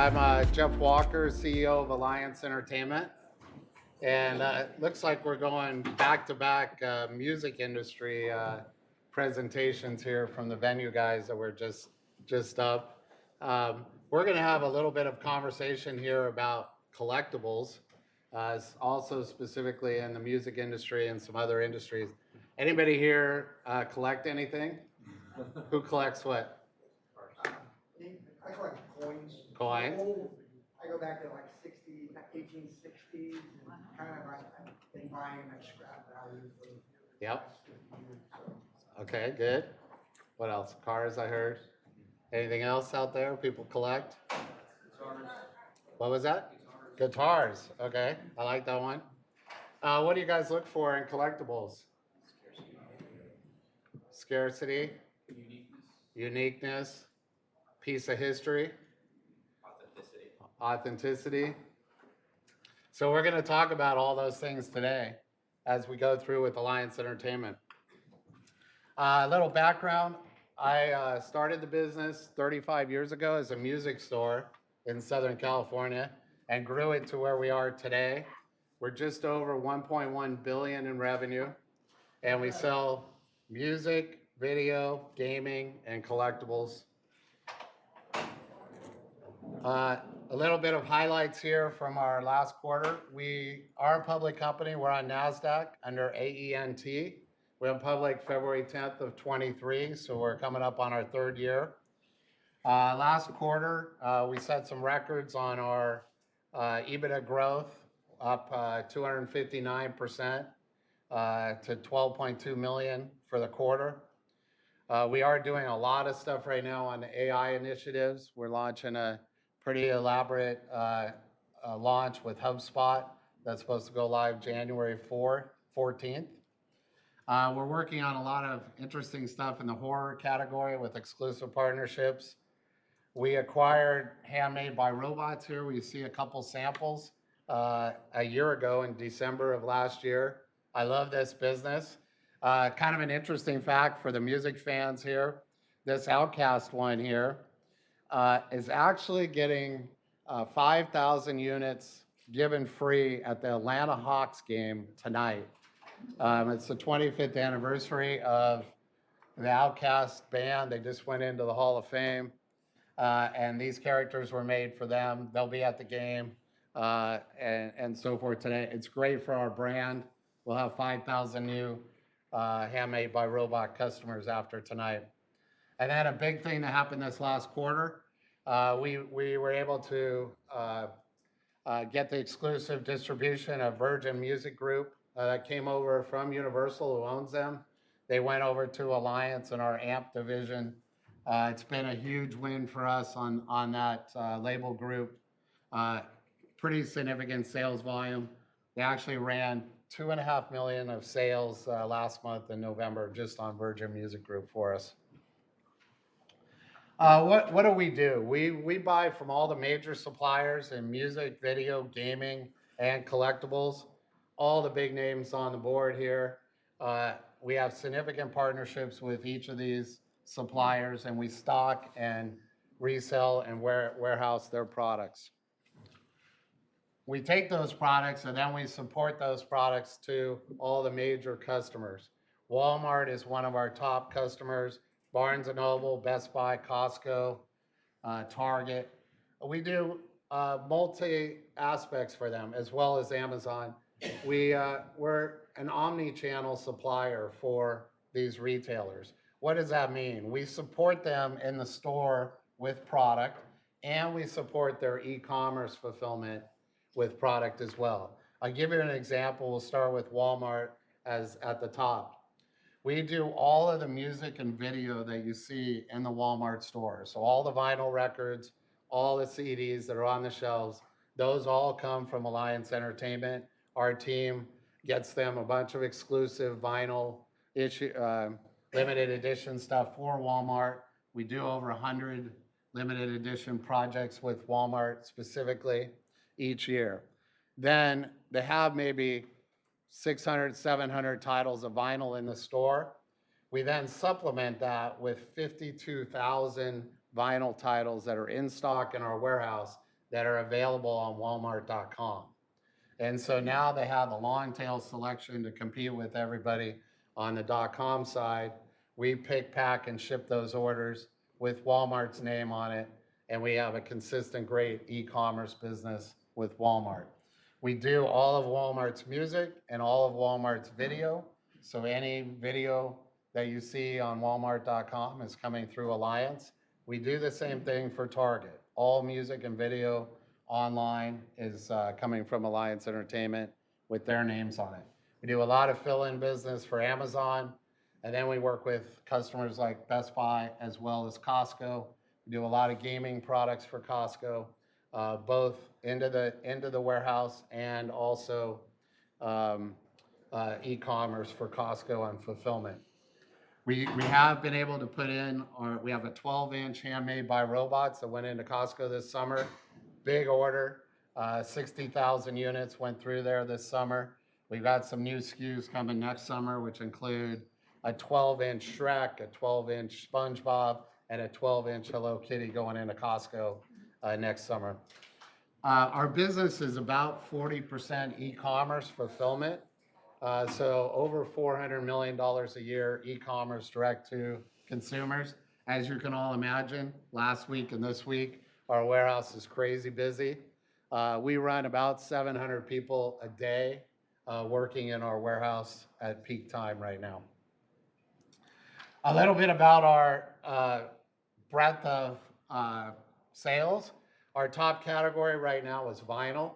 I'm Jeff Walker, CEO of Alliance Entertainment, and it looks like we're going back-to-back music industry presentations here from the venue guys that were just up. We're going to have a little bit of conversation here about collectibles, also specifically in the music industry and some other industries. Anybody here collect anything? Who collects what? I collect coins. Coins? I go back to like 1860s, and kind of I've been buying at scrap value for the Yep. last 50 years. So. Okay, good. What else? Cars, I heard. Anything else out there people collect? Guitars. What was that? Guitars. Okay, I like that one. What do you guys look for in collectibles? Scarcity, uniqueness, piece of history, authenticity. So we're going to talk about all those things today as we go through with Alliance Entertainment. A little background. I started the business 35 years ago as a music store in Southern California and grew it to where we are today. We're just over 1.1 billion in revenue, and we sell music, video, gaming, and collectibles. A little bit of highlights here from our last quarter. We are a public company. We're on NASDAQ under AENT. We went public February 10th of 23, so we're coming up on our third year. Last quarter, we set some records on our EBITDA growth, up 259% to 12.2 million for the quarter. We are doing a lot of stuff right now on the AI initiatives. We're launching a pretty elaborate launch with HubSpot that's supposed to go live January 14th. We're working on a lot of interesting stuff in the horror category with exclusive partnerships. We acquired Handmade by Robots here. We see a couple samples a year ago in December of last year. I love this business. Kind of an interesting fact for the music fans here. This Outcast one here is actually getting 5,000 units given free at the Atlanta Hawks game tonight. It's the 25th anniversary of the Outcast band. They just went into the Hall of Fame, and these characters were made for them. They'll be at the game and so forth today. It's great for our brand. We'll have 5,000 new Handmade by Robot customers after tonight. And then a big thing that happened this last quarter, we were able to get the exclusive distribution of Virgin Music Group that came over from Universal, who owns them. They went over to Alliance and our AMP division. It's been a huge win for us on that label group. Pretty significant sales volume. They actually ran 2.5 million of sales last month in November just on Virgin Music Group for us. What do? We buy from all the major suppliers in music, video, gaming, and collectibles. All the big names on the board here. We have significant partnerships with each of these suppliers, and we stock and resell and warehouse their products. We take those products and then we support those products to all the major customers. Walmart is one of our top customers. Barnes & Noble, Best Buy, Costco, Target. We do multi aspects for them as well as Amazon. We're an omni-channel supplier for these retailers. What does that mean? We support them in the store with product, and we support their e-commerce fulfillment with product as well. I'll give you an example. We'll start with Walmart as at the top. We do all of the music and video that you see in the Walmart store. So all the vinyl records, all the CDs that are on the shelves, those all come from Alliance Entertainment. Our team gets them a bunch of exclusive vinyl limited edition stuff for Walmart. We do over 100 limited edition projects with Walmart specifically each year. Then they have maybe 600, 700 titles of vinyl in the store. We then supplement that with 52,000 vinyl titles that are in stock in our warehouse that are available on Walmart.com. And so now they have the long tail selection to compete with everybody on the .com side. We pick, pack, and ship those orders with Walmart's name on it, and we have a consistent, great e-commerce business with Walmart. We do all of Walmart's music and all of Walmart's video. So any video that you see on Walmart.com is coming through Alliance. We do the same thing for Target. All music and video online is coming from Alliance Entertainment with their names on it. We do a lot of fill-in business for Amazon, and then we work with customers like Best Buy as well as Costco. We do a lot of gaming products for Costco, both into the warehouse and also e-commerce for Costco and fulfillment. We have been able to put in, we have a 12-inch handmade by robots that went into Costco this summer. Big order, 60,000 units went through there this summer. We've got some new SKUs coming next summer, which include a 12-inch Shrek, a 12-inch SpongeBob, and a 12-inch Hello Kitty going into Costco next summer. Our business is about 40% e-commerce fulfillment. So over $400 million a year e-commerce direct to consumers. As you can all imagine, last week and this week, our warehouse is crazy busy. We run about 700 people a day working in our warehouse at peak time right now. A little bit about our breadth of sales. Our top category right now is vinyl.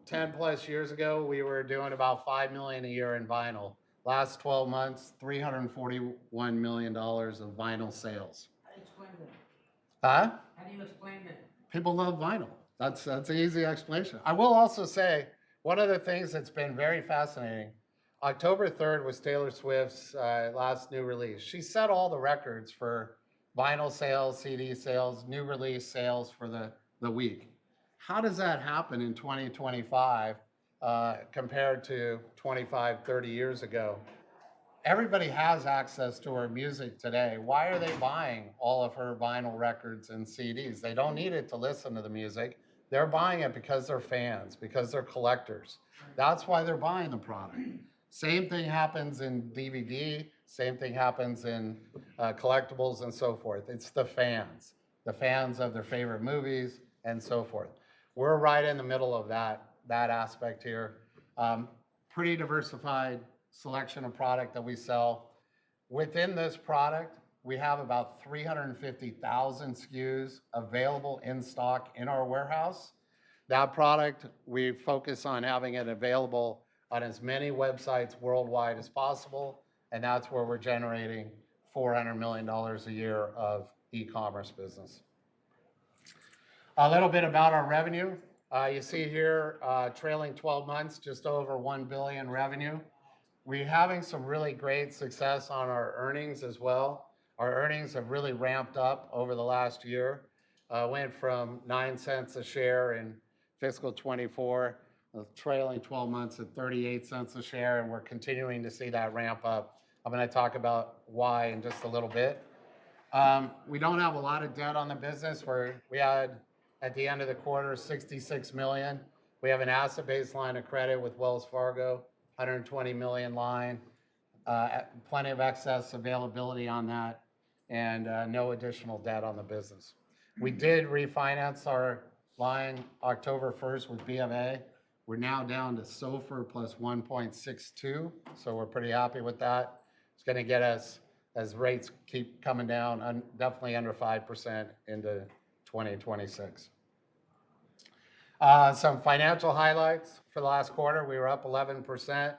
10 plus years ago, we were doing about $5 million a year in vinyl. Last 12 months, $341 million of vinyl sales. How do you explain that? Huh? How do you explain that? People love vinyl. That's an easy explanation. I will also say, one of the things that's been very fascinating, October 3rd was Taylor Swift's last new release. She set all the records for vinyl sales, CD sales, new release sales for the week. How does that happen in 2025 compared to 25, 30 years ago? Everybody has access to her music today. Why are they buying all of her vinyl records and CDs? They don't need it to listen to the music. They're buying it because they're fans, because they're collectors. That's why they're buying the product. Same thing happens in DVD. Same thing happens in collectibles and so forth. It's the fans of their favorite movies and so forth. We're right in the middle of that aspect here. Pretty diversified selection of product that we sell. Within this product, we have about 350,000 SKUs available in stock in our warehouse. That product, we focus on having it available on as many websites worldwide as possible, and that's where we're generating $400 million a year of e-commerce business. A little bit about our revenue. You see here, trailing 12 months, just over $1 billion revenue. We're having some really great success on our earnings as well. Our earnings have really ramped up over the last year. Went from 9 cents a share in fiscal 24, trailing 12 months at 38 cents a share, and we're continuing to see that ramp up. I'm going to talk about why in just a little bit. We don't have a lot of debt on the business. We had, at the end of the quarter, $66 million. We have an asset-based line of credit with Wells Fargo, $120 million line, plenty of excess availability on that, and no additional debt on the business. We did refinance our line October 1st with BMA. We're now down to SOFR plus 1.62, so we're pretty happy with that. It's going to get us, as rates keep coming down, definitely under 5% into 2026. Some financial highlights for the last quarter. We were up 11%.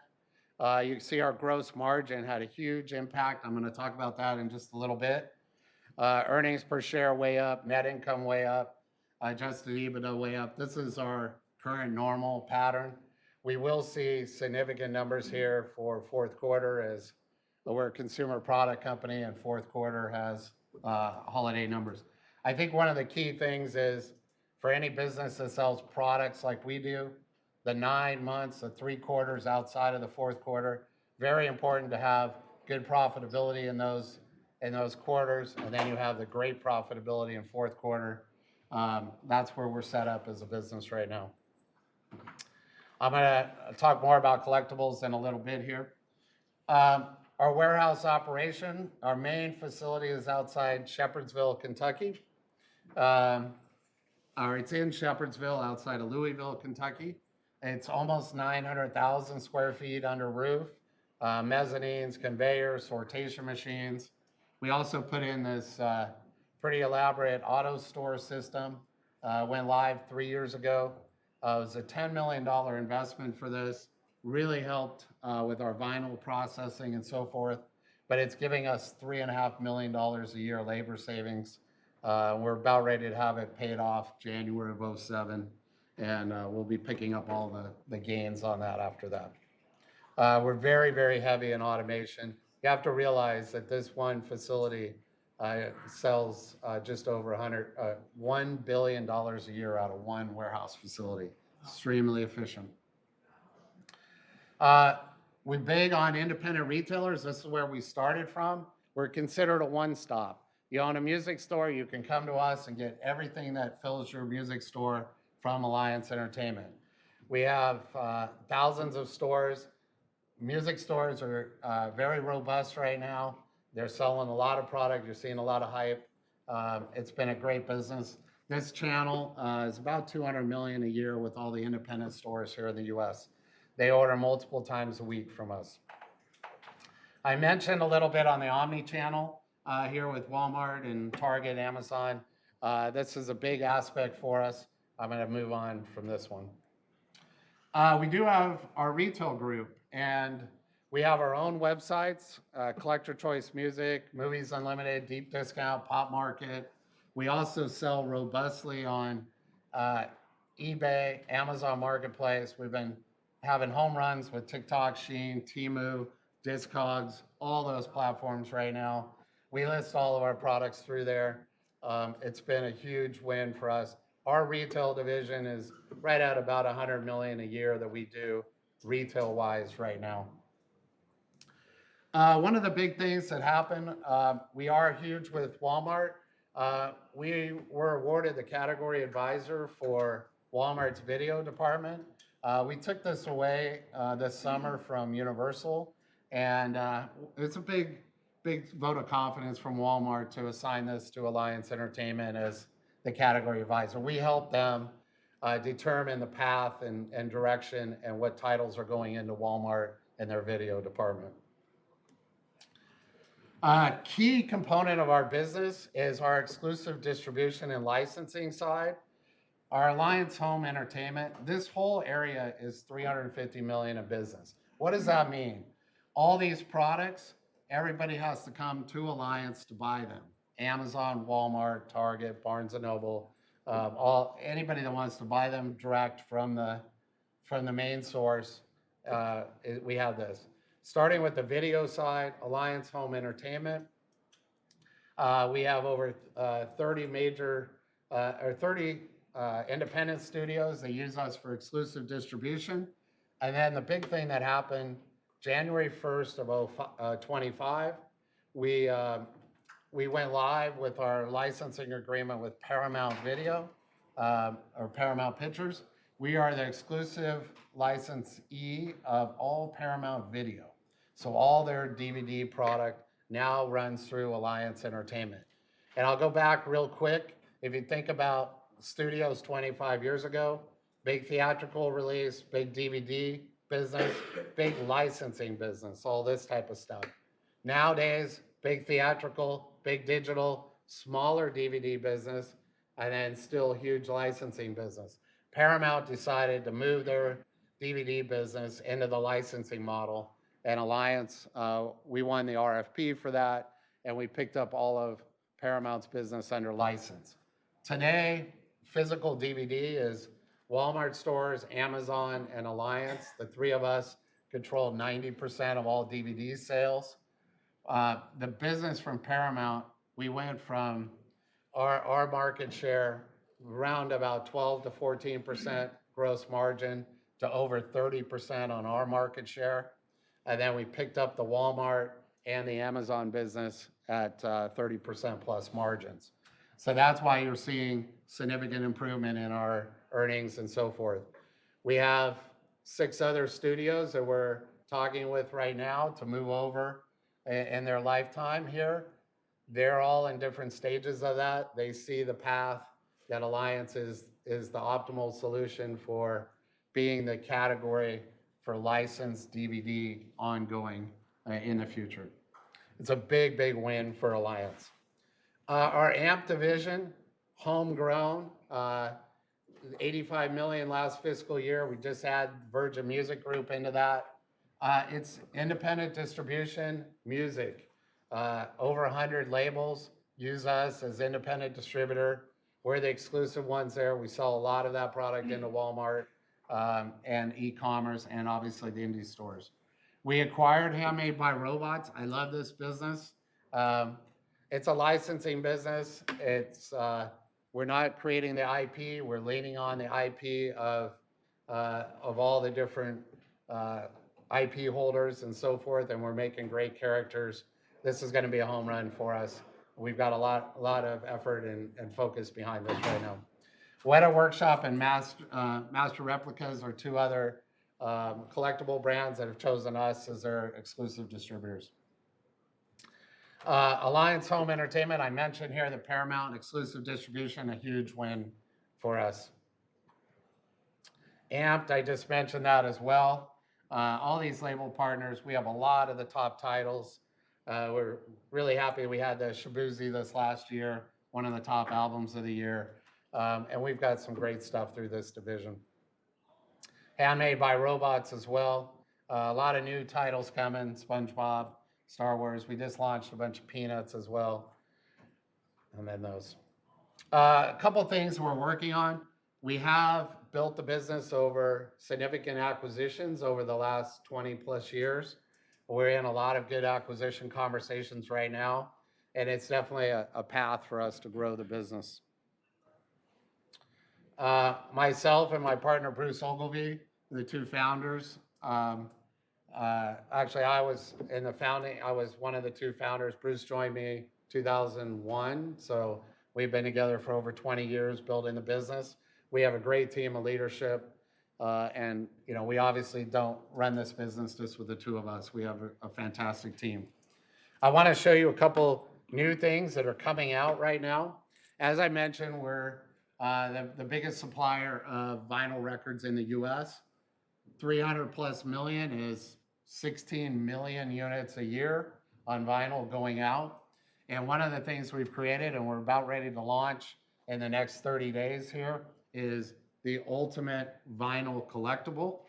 You can see our gross margin had a huge impact. I'm going to talk about that in just a little bit. Earnings per share way up, net income way up, adjusted EBITDA way up. This is our current normal pattern. We will see significant numbers here for fourth quarter, as we're a consumer product company and fourth quarter has holiday numbers. I think one of the key things is, for any business that sells products like we do, the 9 months, the 3 quarters outside of the fourth quarter, very important to have good profitability in those quarters, and then you have the great profitability in fourth quarter. That's where we're set up as a business right now. I'm going to talk more about collectibles in a little bit here. Our warehouse operation, our main facility is outside Shepherdsville, Kentucky. It's in Shepherdsville, outside of Louisville, Kentucky. It's almost 900,000 square feet under roof, mezzanines, conveyors, sortation machines. We also put in this pretty elaborate auto store system. Went live 3 years ago. It was a $10 million investment for this. Really helped with our vinyl processing and so forth. But it's giving us $3.5 million a year labor savings. We're about ready to have it paid off January of 07, and we'll be picking up all the gains on that after that. We're very, very heavy in automation. You have to realize that this one facility sells just over $1 billion a year out of one warehouse facility. Extremely efficient. We big on independent retailers. This is where we started from. We're considered a one-stop. You own a music store, you can come to us and get everything that fills your music store from Alliance Entertainment. We have thousands of stores. Music stores are very robust right now. They're selling a lot of product. You're seeing a lot of hype. It's been a great business. This channel is about $200 million a year with all the independent stores here in the U.S. They order multiple times a week from us. I mentioned a little bit on the omni-channel here with Walmart and Target, Amazon. This is a big aspect for us. I'm going to move on from this one. We do have our retail group, and we have our own websites, Collector Choice Music, Movies Unlimited, Deep Discount, Pop Market. We also sell robustly on eBay, Amazon Marketplace. We've been having home runs with TikTok, Shein, Temu, Discogs, all those platforms right now. We list all of our products through there. It's been a huge win for us. Our retail division is right at about $100 million a year that we do retail-wise right now. One of the big things that happened, we are huge with Walmart. We were awarded the category advisor for Walmart's video department. We took this away this summer from Universal, and it's a big vote of confidence from Walmart to assign this to Alliance Entertainment as the category advisor. We help them determine the path and direction and what titles are going into Walmart and their video department. Key component of our business is our exclusive distribution and licensing side. Our Alliance Home Entertainment, this whole area is $350 million in business. What does that mean? All these products, everybody has to come to Alliance to buy them. Amazon, Walmart, Target, Barnes & Noble, anybody that wants to buy them direct from the main source, we have this. Starting with the video side, Alliance Home Entertainment, we have over 30 independent studios. They use us for exclusive distribution. And then the big thing that happened January 1st of 25, we went live with our licensing agreement with Paramount Video, or Paramount Pictures. We are the exclusive licensee of all Paramount Video. So all their DVD product now runs through Alliance Entertainment. And I'll go back real quick. If you think about studios 25 years ago, big theatrical release, big DVD business, big licensing business, all this type of stuff. Nowadays, big theatrical, big digital, smaller DVD business, and then still huge licensing business. Paramount decided to move their DVD business into the licensing model, and Alliance, we won the RFP for that, and we picked up all of Paramount's business under license. Today, physical DVD is Walmart stores, Amazon, and Alliance. The three of us control 90% of all DVD sales. The business from Paramount, we went from our market share around about 12 to 14% gross margin to over 30% on our market share. And then we picked up the Walmart and the Amazon business at 30% plus margins. So that's why you're seeing significant improvement in our earnings and so forth. We have 6 other studios that we're talking with right now to move over in their lifetime here. They're all in different stages of that. They see the path that Alliance is the optimal solution for being the category for licensed DVD ongoing in the future. It's a big, big win for Alliance. Our AMP division, homegrown, 85 million last fiscal year. We just had Virgin Music Group into that. It's independent distribution music. Over 100 labels use us as independent distributor. We're the exclusive ones there. We sell a lot of that product into Walmart and e-commerce and obviously the indie stores. We acquired Handmade by Robots. I love this business. It's a licensing business. We're not creating the IP. We're leaning on the IP of all the different IP holders and so forth, and we're making great characters. This is going to be a home run for us. We've got a lot of effort and focus behind this right now. Weta Workshop and Master Replicas are 2 other collectible brands that have chosen us as their exclusive distributors. Alliance Home Entertainment, I mentioned here the Paramount exclusive distribution, a huge win for us. Amped, I just mentioned that as well. All these label partners, we have a lot of the top titles. We're really happy we had the Shabuzi this last year, one of the top albums of the year. And we've got some great stuff through this division. Handmade by Robots as well. A lot of new titles coming, SpongeBob, Star Wars. We just launched a bunch of Peanuts as well. And then those. A couple things we're working on. We have built the business over significant acquisitions over the last 20 plus years. We're in a lot of good acquisition conversations right now, and it's definitely a path for us to grow the business. Myself and my partner, Bruce Ogilvie, the 2 founders. Actually, I was one of the 2 founders. Bruce joined me 2001, so we've been together for over 20 years building the business. We have a great team of leadership, and we obviously don't run this business just with the 2 of us. We have a fantastic team. I want to show you a couple new things that are coming out right now. As I mentioned, we're the biggest supplier of vinyl records in the U.S. 300 plus million is 16 million units a year on vinyl going out. And one of the things we've created, and we're about ready to launch in the next 30 days here, is the ultimate vinyl collectible.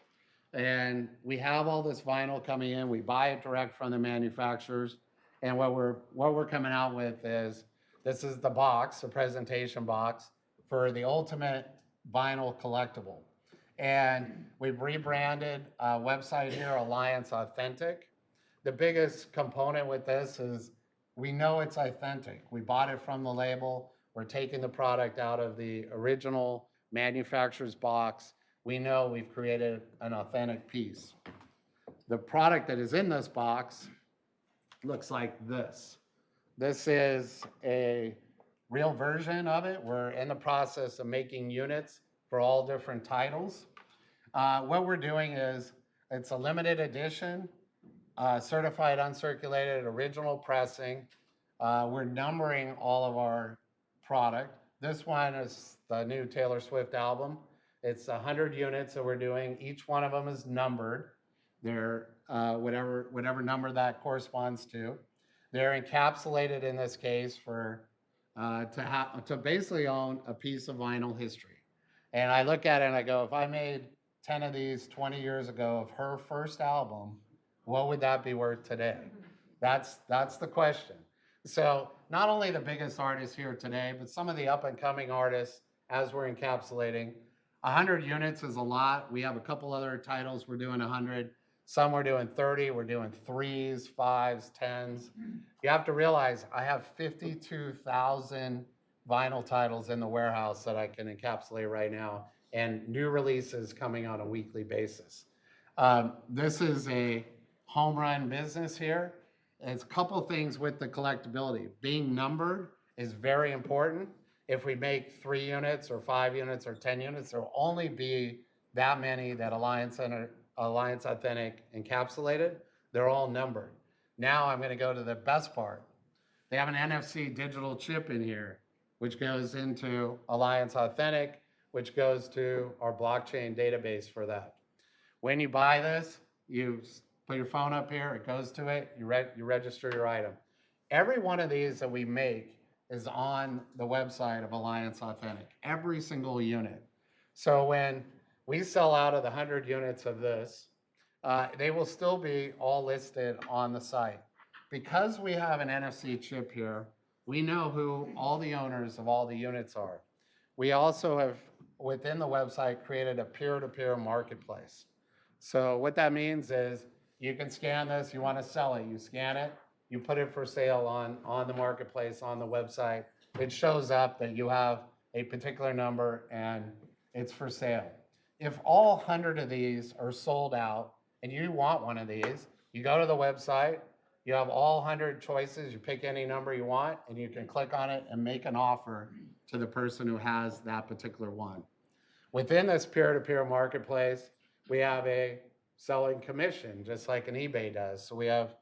And we have all this vinyl coming in. We buy it direct from the manufacturers. And what we're coming out with is, this is the box, the presentation box for the ultimate vinyl collectible. And we've rebranded a website here, Alliance Authentic. The biggest component with this is we know it's authentic. We bought it from the label. We're taking the product out of the original manufacturer's box. We know we've created an authentic piece. The product that is in this box looks like this. This is a real version of it. We're in the process of making units for all different titles. What we're doing is, it's a limited edition, certified uncirculated original pressing. We're numbering all of our product. This one is the new Taylor Swift album. It's 100 units that we're doing. Each one of them is numbered. They're whatever number that corresponds to. They're encapsulated in this case for to basically own a piece of vinyl history. And I look at it and I go, if I made 10 of these 20 years ago of her first album, what would that be worth today? That's the question. So not only the biggest artists here today, but some of the up and coming artists as we're encapsulating. 100 units is a lot. We have a couple other titles we're doing 100. Some we're doing 30. We're doing 3s, 5s, 10s. You have to realize I have 52,000 vinyl titles in the warehouse that I can encapsulate right now, and new releases coming on a weekly basis. This is a home run business here. It's a couple things with the collectability. Being numbered is very important. if we make 3 units or 5 units or 10 units, there will only be that many that Alliance Authentic encapsulated. They're all numbered. Now I'm going to go to the best part. They have an NFC digital chip in here, which goes into Alliance Authentic, which goes to our blockchain database for that. When you buy this, you put your phone up here, it goes to it, you register your item. Every one of these that we make is on the website of Alliance Authentic, every single unit. So when we sell out of the 100 units of this, they will still be all listed on the site. Because we have an NFC chip here, we know who all the owners of all the units are. We also have, within the website, created a peer-to-peer marketplace. So what that means is you can scan this, you want to sell it, you scan it, you put it for sale on the marketplace, on the website. It shows up that you have a particular number and it's for sale. If all 100 of these are sold out and you want one of these, you go to the website, you have all 100 choices, you pick any number you want, and you can click on it and make an offer to the person who has that particular one. Within this peer-to-peer marketplace, we have a selling commission, just like an eBay does. So we have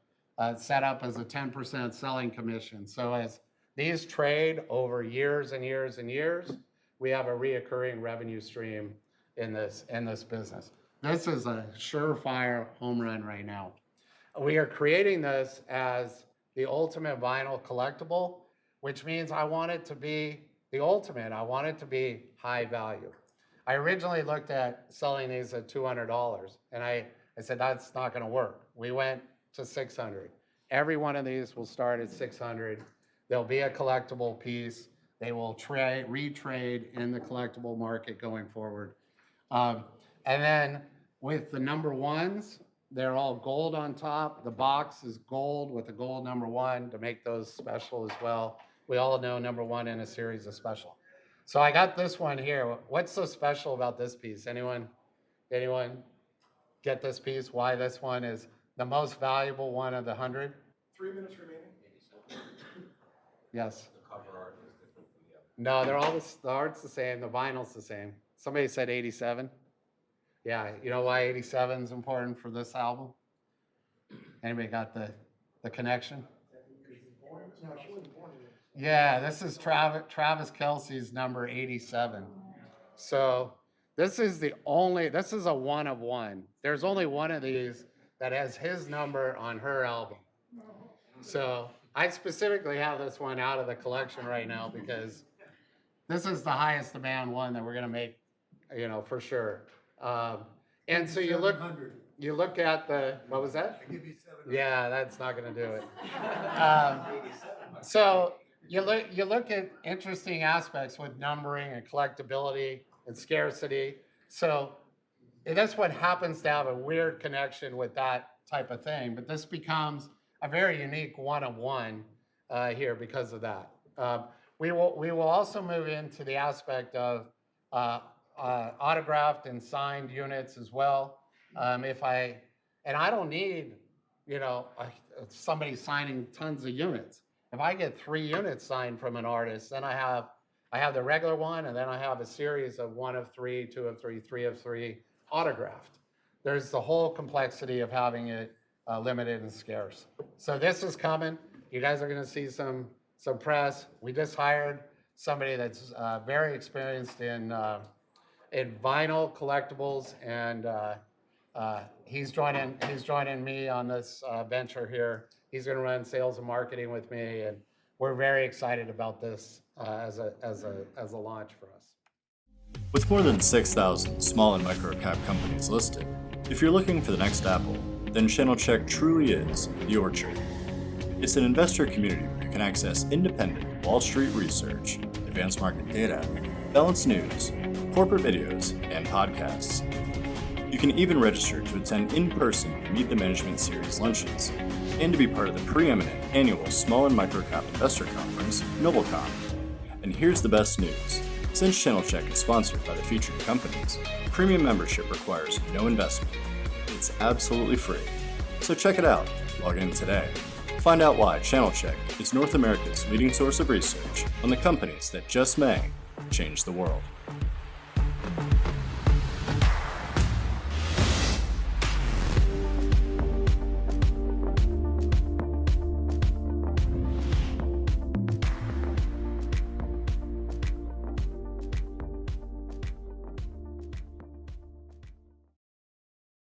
set up as a 10% selling commission. So as these trade over years and years and years, we have a reoccurring revenue stream in this business. This is a surefire home run right now. We are creating this as the ultimate vinyl collectible, which means I want it to be the ultimate. I want it to be high value. I originally looked at selling these at $200, and I said, that's not going to work. We went to 600. Every one of these will start at 600. There'll be a collectible piece. They will retrade in the collectible market going forward. And then with the number ones, they're all gold on top. The box is gold with a gold number 1 to make those special as well. We all know number 1 in a series is special. So I got this one here. What's so special about this piece? Anyone get this piece? Why this one is the most valuable one of the 100? 3 minutes remaining. Yes. The cover art is different from the other. No, they're all the art's the same. The vinyl's the same. Somebody said 87. Yeah, you know why 87 is important for this album? Anybody got the connection? No, she wasn't born yet. Yeah, this is Travis Kelce's number 87. So this is a one of one. There's only one of these that has his number on her album. So I specifically have this one out of the collection right now because this is the highest demand one that we're gonna make, for sure. And so you look at what was that? I give you 7. Yeah, that's not gonna do it. So you look at interesting aspects with numbering and collectability and scarcity. So that's what happens to have a weird connection with that type of thing. But this becomes a very unique one-of-one here because of that. We will also move into the aspect of autographed and signed units as well. I don't need, somebody signing tons of units. If I get 3 units signed from an artist, then I have the regular one, and then I have a series of 1 of 3, 2 of 3, 3 of 3 autographed. There's the whole complexity of having it limited and scarce. So this is coming. You guys are going to see some press. We just hired somebody that's very experienced in vinyl collectibles, and he's joining me on this venture here. He's going to run sales and marketing with me, and we're very excited about this as a launch for us. With more than 6,000 small and micro cap companies listed, if you're looking for the next Apple, then ChannelCheck truly is your trade. It's an investor community where you can access independent Wall Street research, advanced market data, balanced news, corporate videos, and podcasts. You can even register to attend in-person Meet the Management Series lunches, and to be part of the preeminent annual Small and Microcap Investor Conference, NobleCon. And here's the best news. Since ChannelCheck is sponsored by the featured companies, premium membership requires no investment. It's absolutely free. So check it out. Log in today. Find out why Channel Check is North America's leading source of research on the companies that just may change the world.